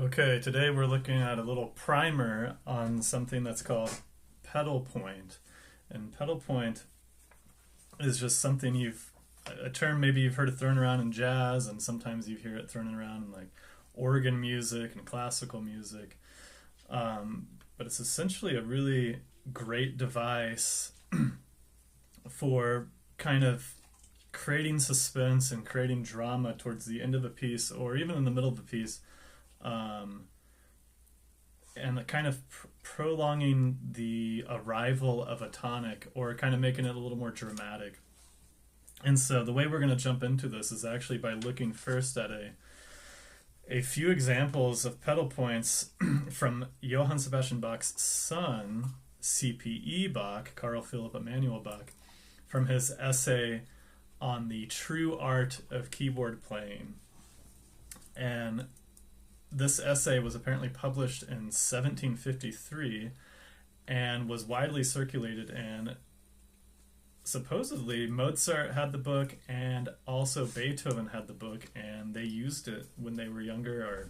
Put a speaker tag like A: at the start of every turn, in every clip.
A: Okay, today we're looking at a little primer on something that's called pedal point. And pedal point is just something a term maybe you've heard it thrown around in jazz, and sometimes you hear it thrown around in like organ music and classical music. But it's essentially a really great device for kind of creating suspense and creating drama towards the end of a piece or even in the middle of a piece, um, and kind of prolonging the arrival of a tonic or kind of making it a little more dramatic. And so the way we're going to jump into this is actually by looking first at a few examples of pedal points from Johann Sebastian Bach's son, C.P.E. Bach, Carl Philipp Emanuel Bach, from his essay on the true art of keyboard playing. And this essay was apparently published in 1753 and was widely circulated, and supposedly Mozart had the book and also Beethoven had the book, and they used it when they were younger or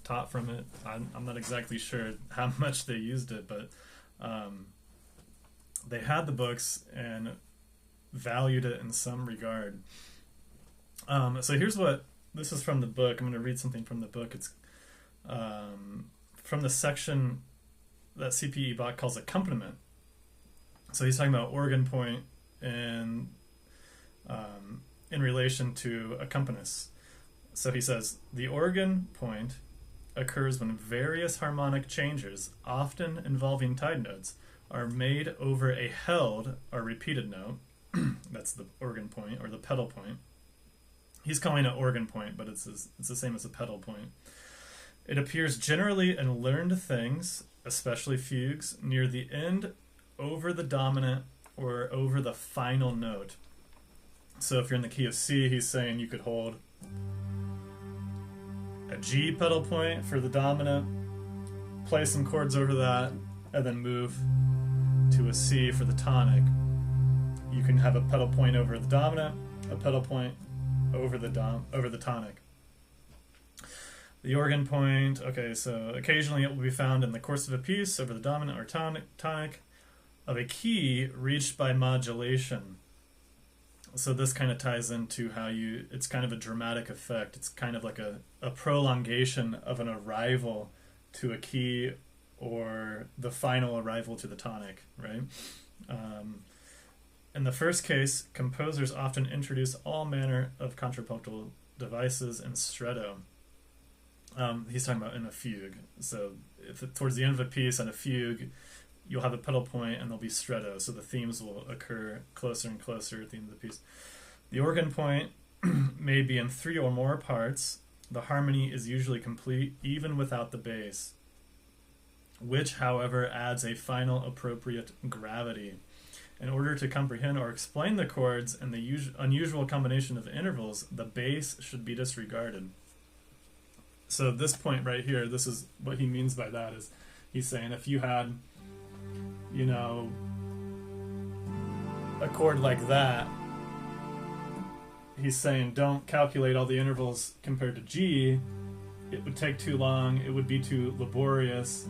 A: taught from it. I'm not exactly sure how much they used it, but they had the books and valued it in some regard. So here's what this is from the book. I'm going to read something from the book. It's from the section that C.P.E. Bach calls accompaniment. So he's talking about organ point and in relation to accompanists. So he says, the organ point occurs when various harmonic changes, often involving tied notes, are made over a held or repeated note. That's the organ point or the pedal point. He's calling it organ point, but it's the same as a pedal point. It appears generally in learned things, especially fugues, near the end over the dominant or over the final note. So if you're in the key of C, he's saying you could hold a G pedal point for the dominant, play some chords over that, and then move to a C for the tonic. You can have a pedal point over the dominant, a pedal point over the tonic. The organ point, okay, so occasionally it will be found in the course of a piece over the dominant or tonic of a key reached by modulation. So this kind of ties into how it's kind of a dramatic effect. It's kind of like a prolongation of an arrival to a key or the final arrival to the tonic, right? In the first case, composers often introduce all manner of contrapuntal devices in stretto. He's talking about in a fugue. So towards the end of a piece on a fugue, you'll have a pedal point and there'll be stretto, so the themes will occur closer and closer at the end of the piece. The organ point may be in 3 or more parts. The harmony is usually complete even without the bass, which, however, adds a final appropriate gravity. In order to comprehend or explain the chords and the unusual combination of intervals, the bass should be disregarded. So this point right here, this is what he means by that, is he's saying if you had, a chord like that, he's saying don't calculate all the intervals compared to G. It would take too long. It would be too laborious.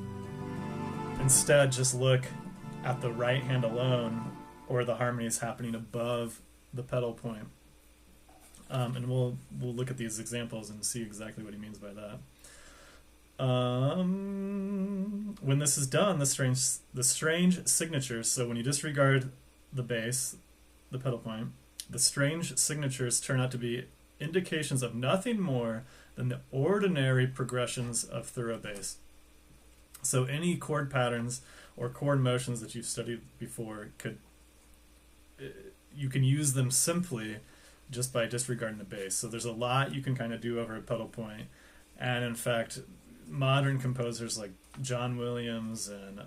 A: Instead, just look at the right hand alone, or the harmony is happening above the pedal point. And we'll look at these examples and see exactly what he means by that. When this is done, the strange signatures, so when you disregard the bass, the pedal point, the strange signatures turn out to be indications of nothing more than the ordinary progressions of thorough bass. So any chord patterns or chord motions that you've studied before, you can use them simply just by disregarding the bass. So there's a lot you can kind of do over a pedal point. And in fact, modern composers like John Williams and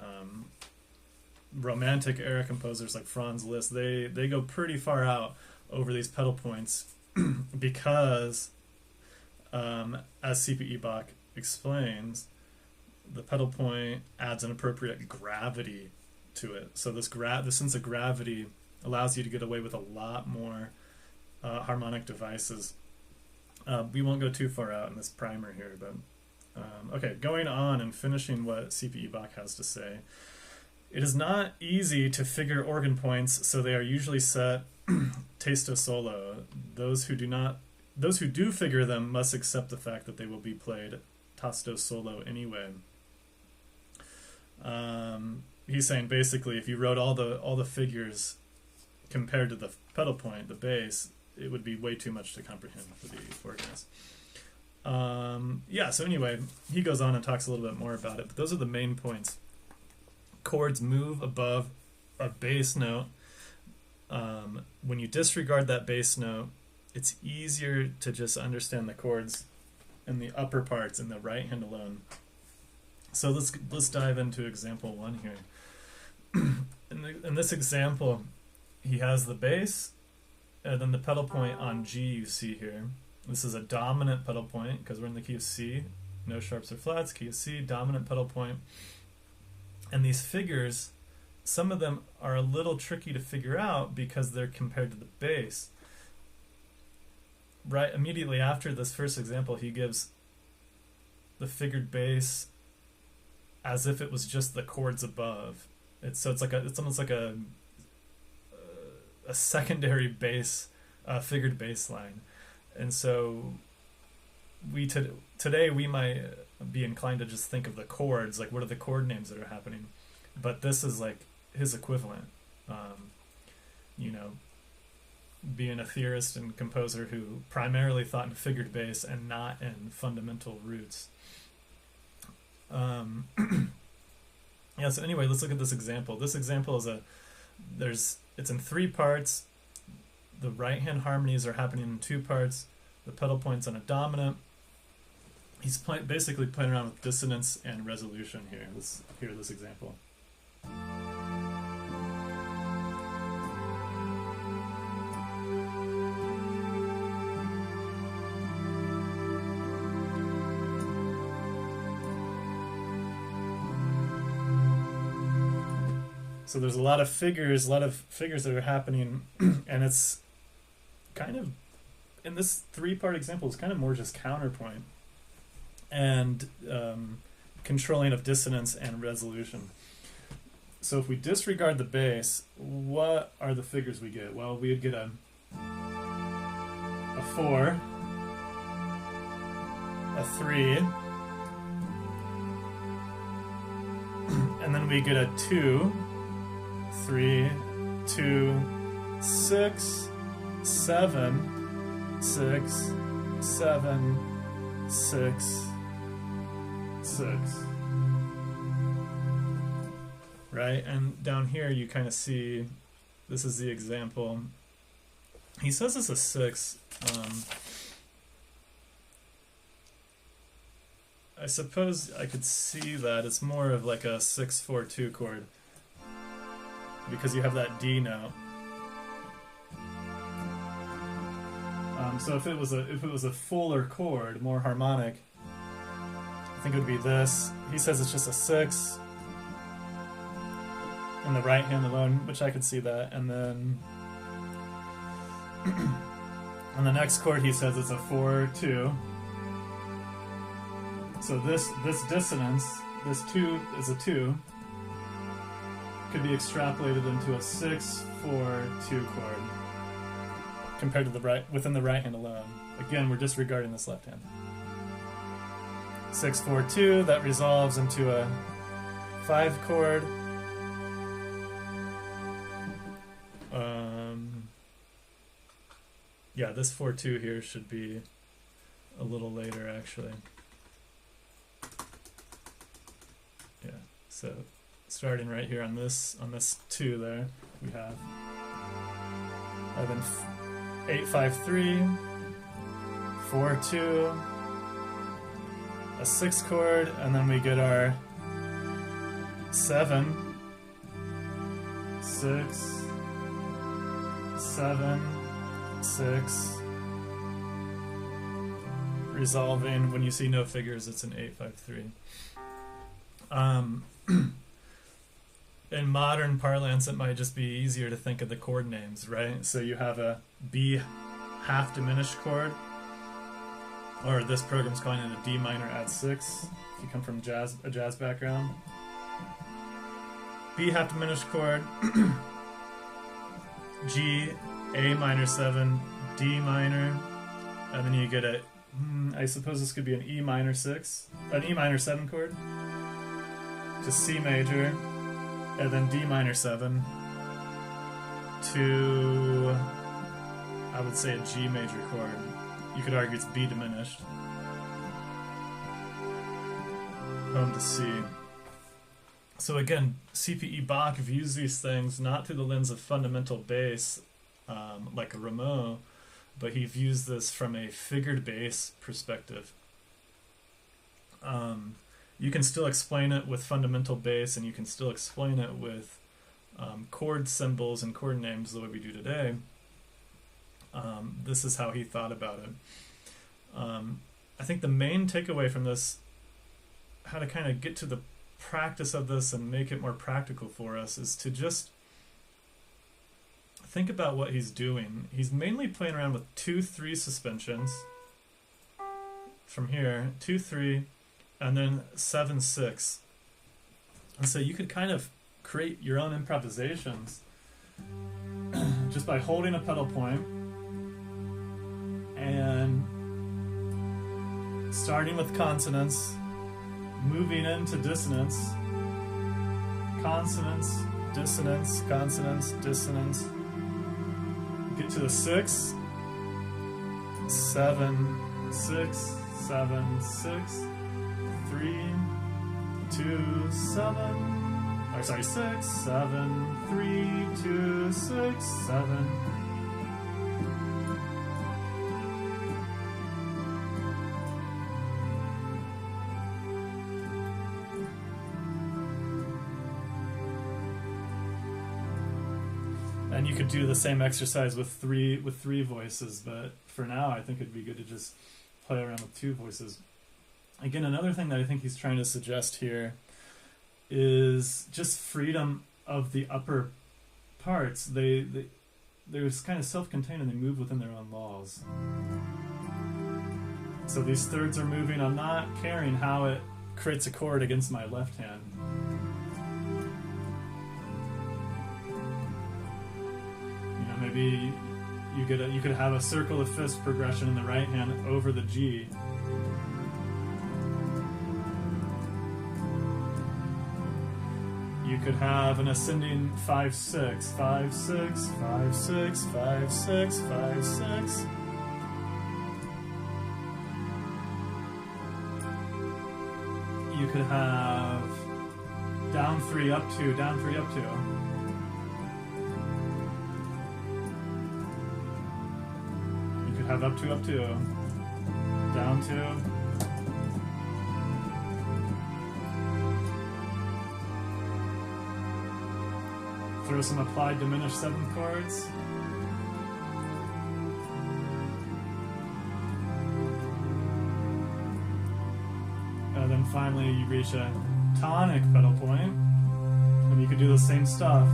A: romantic era composers like Franz Liszt, they go pretty far out over these pedal points because, as C.P.E. Bach explains, the pedal point adds an appropriate gravity to it. So this sense of gravity allows you to get away with a lot more harmonic devices. We won't go too far out in this primer here, but Okay, going on and finishing what C.P.E. Bach has to say. It is not easy to figure organ points, so they are usually set testo solo. Those who do figure them must accept the fact that they will be played tasto solo anyway. He's saying basically, if you wrote all the figures compared to the pedal point, the bass, it would be way too much to comprehend for the organist. Yeah, so anyway, he goes on and talks a little bit more about it, but those are the main points. Chords move above a bass note. When you disregard that bass note, it's easier to just understand the chords in the upper parts in the right hand alone. So let's dive into example 1 here. In this example, he has the bass and then the pedal point on G you see here. This is a dominant pedal point because we're in the key of C, no sharps or flats, key of C, dominant pedal point. And these figures, some of them are a little tricky to figure out because they're compared to the bass. Right immediately after this first example, he gives the figured bass as if it was just the chords above. It's almost like a secondary bass, figured bass line. And so today we might be inclined to just think of the chords, like what are the chord names that are happening, but this is like his equivalent. Being a theorist and composer who primarily thought in figured bass and not in fundamental roots. Yeah, so anyway, let's look at this example. This example is it's in 3 parts. The right hand harmonies are happening in 2 parts. The pedal point's on a dominant. He's basically playing around with dissonance and resolution here. Let's hear this example. So there's a lot of figures that are happening, and it's kind of, in this 3-part example, it's kind of more just counterpoint and controlling of dissonance and resolution. So if we disregard the bass, what are the figures we get? Well, we would get a 4, a 3, and then we get a 2, 3, 2, 6, 7, 6, 7, 6, 6. Right? And down here you kind of see, this is the example. He says it's a 6. I suppose I could see that it's more of like a 6-4-2 chord, because you have that D note. So if it was a fuller chord, more harmonic, I think it would be this. He says it's just a 6 in the right hand alone, which I could see that. And then on the next chord he says it's a 4-2. So this dissonance, this 2 is a 2, could be extrapolated into a 6-4-2 chord compared to the right, within the right hand alone. Again, we're disregarding this left hand. 6-4-2, that resolves into a 5 chord. Yeah, this 4-2 here should be a little later, actually. Yeah, so starting right here on this 2 there, we have 8-5-3, 4-2, a 6 chord, and then we get our 7, 6, 7, 6, resolving. When you see no figures, it's an 8-5-3. In modern parlance, it might just be easier to think of the chord names, right? So you have a B half diminished chord, or this program's calling it a D minor add 6, if you come from a jazz background. B half diminished chord, G, A minor 7, D minor, and then you get a, I suppose this could be an E minor 6, an E minor 7 chord, to C major, and then D minor 7, to, I would say, a G major chord. You could argue it's B diminished. Home to C. So again, C.P.E. Bach views these things not through the lens of fundamental bass, like a Rameau, but he views this from a figured bass perspective. You can still explain it with fundamental bass, and you can still explain it with chord symbols and chord names the way we do today. This is how he thought about it. I think the main takeaway from this, how to kind of get to the practice of this and make it more practical for us, is to just think about what he's doing. He's mainly playing around with 2-3 suspensions from here, 2-3, and then 7-6. And so you could kind of create your own improvisations just by holding a pedal point and starting with consonants, moving into dissonance, consonants, dissonance, consonants, dissonance. Get to the 6, 7, 6, 7, 6, 3, 2, 7. Or sorry, 6, 7, 3, 2, 6, 7. And you could do the same exercise with three voices, but for now I think it'd be good to just play around with 2 voices. Again, another thing that I think he's trying to suggest here is just freedom of the upper parts. They're kind of self-contained and they move within their own laws. So these thirds are moving. I'm not caring how it creates a chord against my left hand. Maybe you could have a circle of fifths progression in the right hand over the G. You could have an ascending 5-6, 5-6, 5-6, 5-6, 5-6. You could have down 3 up 2, down 3 up 2. Have up 2, down 2. Throw some applied diminished 7th chords. And then finally you reach a tonic pedal point, and you could do the same stuff.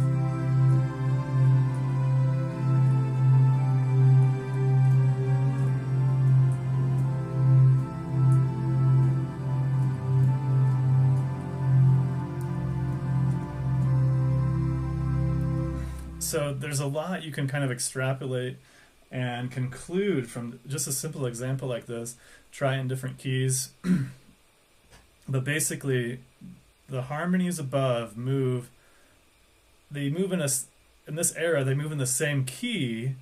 A: So there's a lot you can kind of extrapolate and conclude from just a simple example like this. Try in different keys. But basically, the harmonies above move. They move in this era. They move in the same key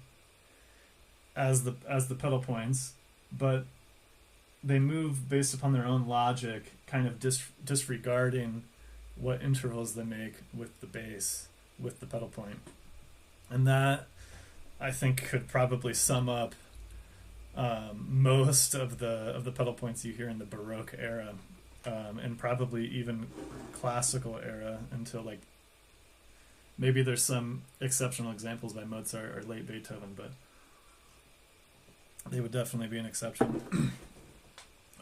A: as the pedal points, but they move based upon their own logic, kind of disregarding what intervals they make with the bass, with the pedal point. And that, I think, could probably sum up most of the pedal points you hear in the Baroque era, and probably even classical era until, like, maybe there's some exceptional examples by Mozart or late Beethoven, but they would definitely be an exception.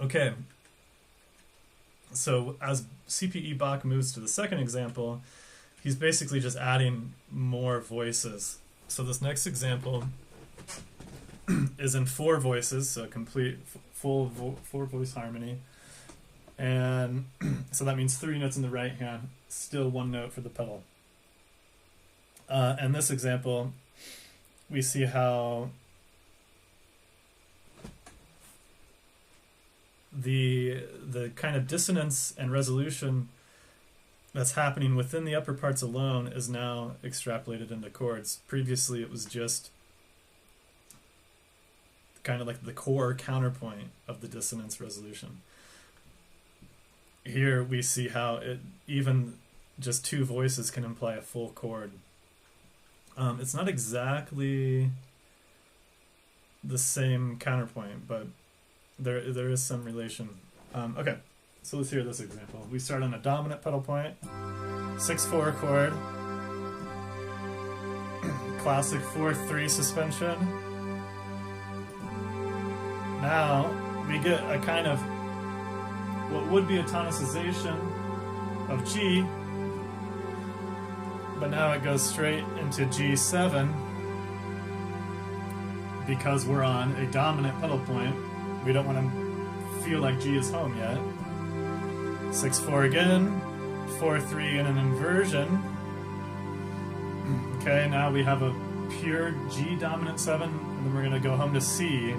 A: Okay, so as C.P.E. Bach moves to the second example, he's basically just adding more voices. So this next example is in four voices, so complete four voice harmony. And so that means three notes in the right hand, still one note for the pedal. In this example, we see how the kind of dissonance and resolution that's happening within the upper parts alone is now extrapolated into chords. Previously, it was just kind of like the core counterpoint of the dissonance resolution. Here we see how even just two voices can imply a full chord. It's not exactly the same counterpoint, but there is some relation. Okay, so let's hear this example. We start on a dominant pedal point, 6/4 chord, classic 4/3 suspension. Now we get a kind of what would be a tonicization of G, but now it goes straight into G7 because we're on a dominant pedal point. We don't want to feel like G is home yet. 6/4 again, 4/3 in an inversion. Okay, now we have a pure G dominant 7, and then we're going to go home to C.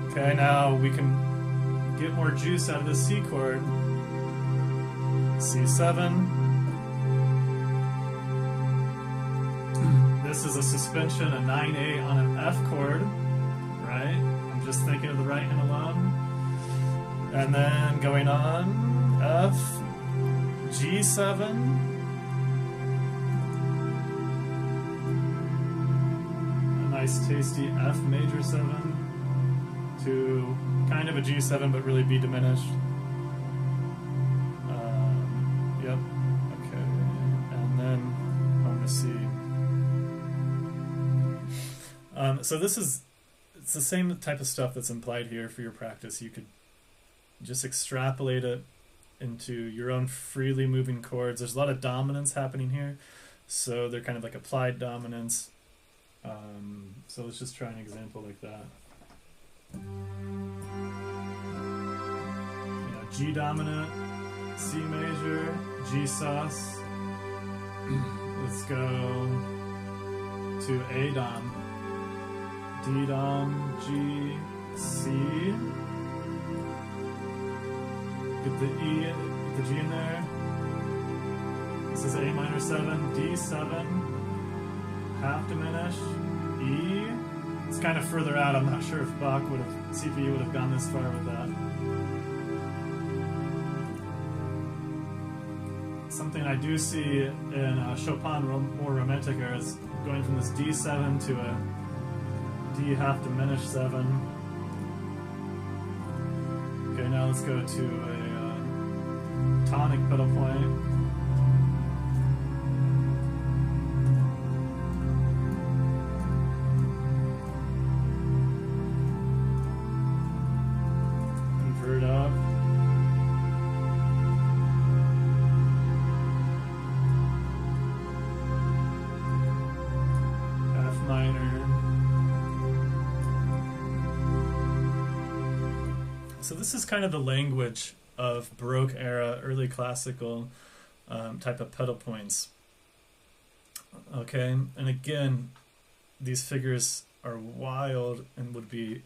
A: Okay, now we can get more juice out of the C chord. C7. This is a suspension, a 9/8 on an F chord, right? I'm just thinking of the right hand alone. And then going on, F, G7. A nice tasty F major 7 to kind of a G7, but really B diminished. Yep, okay. And then home to C. So it's the same type of stuff that's implied here for your practice. You could just extrapolate it into your own freely moving chords. There's a lot of dominance happening here, so they're kind of like applied dominance. So let's just try an example like that. G dominant, C major, G sus. Let's go to A dom, D dom, G, C. Get the E, get the G in there. This is A minor 7, D7, half diminished, E. It's kind of further out. I'm not sure if Bach would have, C.P.E. would have gone this far with that. Something I do see in Chopin more romantic era is going from this D7 to a D half diminished 7. Okay, now let's go to a tonic pedal point. Invert up. F minor. So this is kind of the language of Baroque era, early classical type of pedal points. Okay, and again, these figures are wild and would be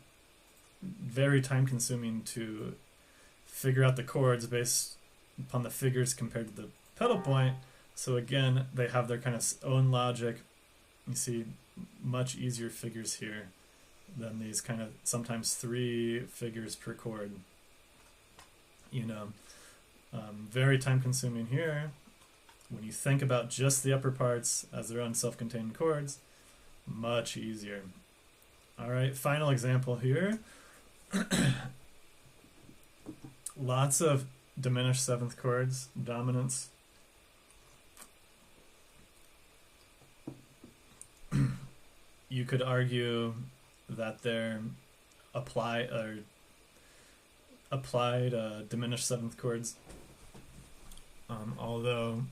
A: very time consuming to figure out the chords based upon the figures compared to the pedal point. So again, they have their kind of own logic. You see much easier figures here than these kind of sometimes 3 figures per chord. You know, very time consuming here. When you think about just the upper parts as their own self-contained chords, much easier. All right, final example here. Lots of diminished 7th chords, dominance. You could argue that they're applied diminished 7th chords, although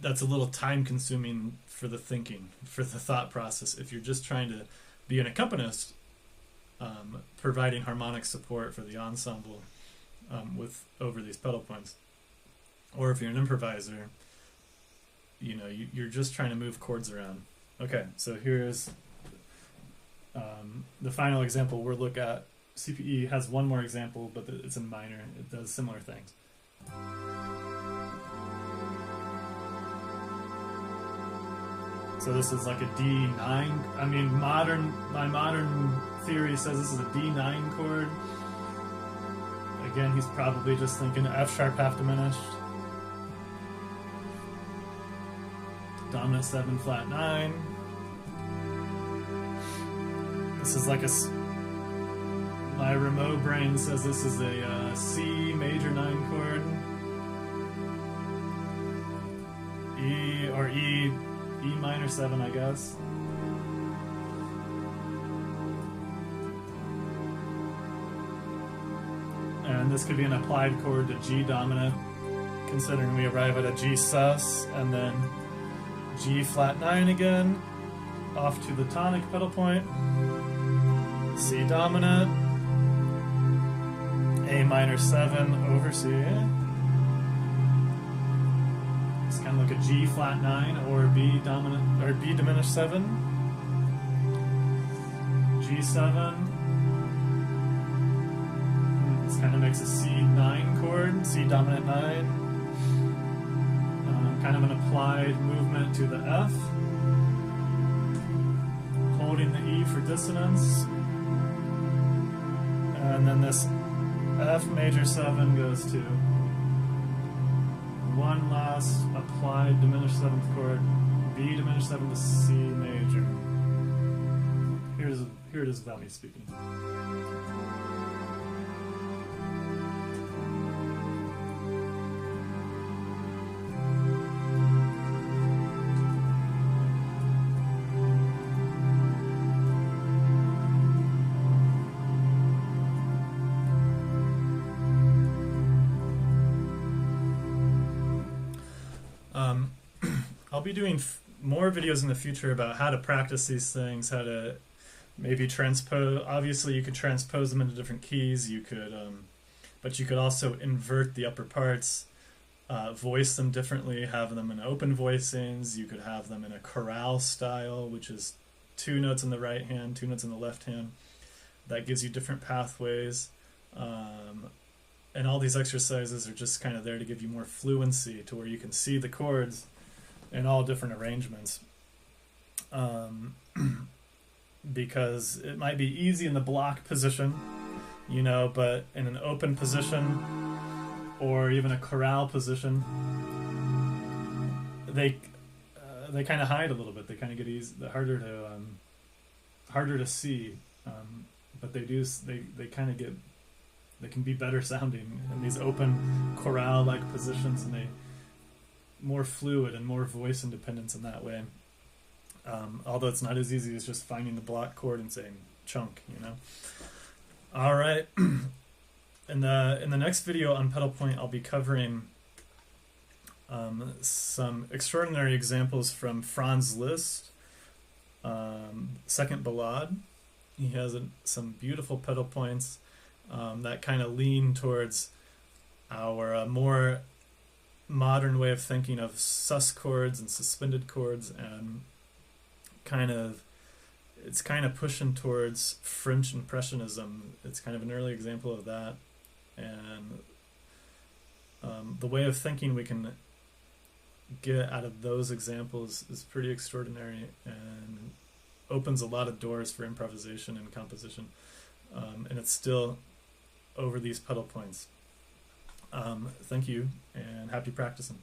A: that's a little time consuming for the thinking, for the thought process. If you're just trying to be an accompanist, providing harmonic support for the ensemble with over these pedal points, or if you're an improviser, you're just trying to move chords around. Okay, so here's the final example we'll look at. C.P.E. has one more example, but it's in minor. It does similar things. So this is like a D9. I mean, my modern theory says this is a D9 chord. Again, he's probably just thinking F sharp half diminished, dominant 7 flat 9. This is like my remote brain says this is a C major 9 chord. E minor 7, I guess. And this could be an applied chord to G dominant, considering we arrive at a G sus, and then G flat 9 again, off to the tonic pedal point, C dominant, A minor 7 over C. It's kind of like a G flat 9 or B dominant or B diminished 7, G7. This kind of makes a C9 chord, C dominant 9. Kind of an applied movement to the F, holding the E for dissonance, and then this F major 7 goes to one last applied diminished 7th chord, B diminished 7 to C major. Here it is without me speaking. I'll be doing more videos in the future about how to practice these things, how to maybe transpose. Obviously, you could transpose them into different keys. You could, but you could also invert the upper parts, voice them differently, have them in open voicings. You could have them in a chorale style, which is 2 notes in the right hand, 2 notes in the left hand. That gives you different pathways. And all these exercises are just kind of there to give you more fluency, to where you can see the chords in all different arrangements. Because it might be easy in the block position, but in an open position or even a chorale position, they kind of hide a little bit. They kind of get harder to see, but they kind of get. They can be better sounding in these open chorale-like positions, and they more fluid and more voice independence in that way. Although it's not as easy as just finding the block chord and saying chunk, All right. In the next video on pedal point, I'll be covering some extraordinary examples from Franz Liszt, Second Ballade. He has some beautiful pedal points that kind of lean towards our more modern way of thinking of sus chords and suspended chords, and it's kind of pushing towards French Impressionism. It's kind of an early example of that, and the way of thinking we can get out of those examples is pretty extraordinary and opens a lot of doors for improvisation and composition, and it's still over these pedal points. Thank you, and happy practicing.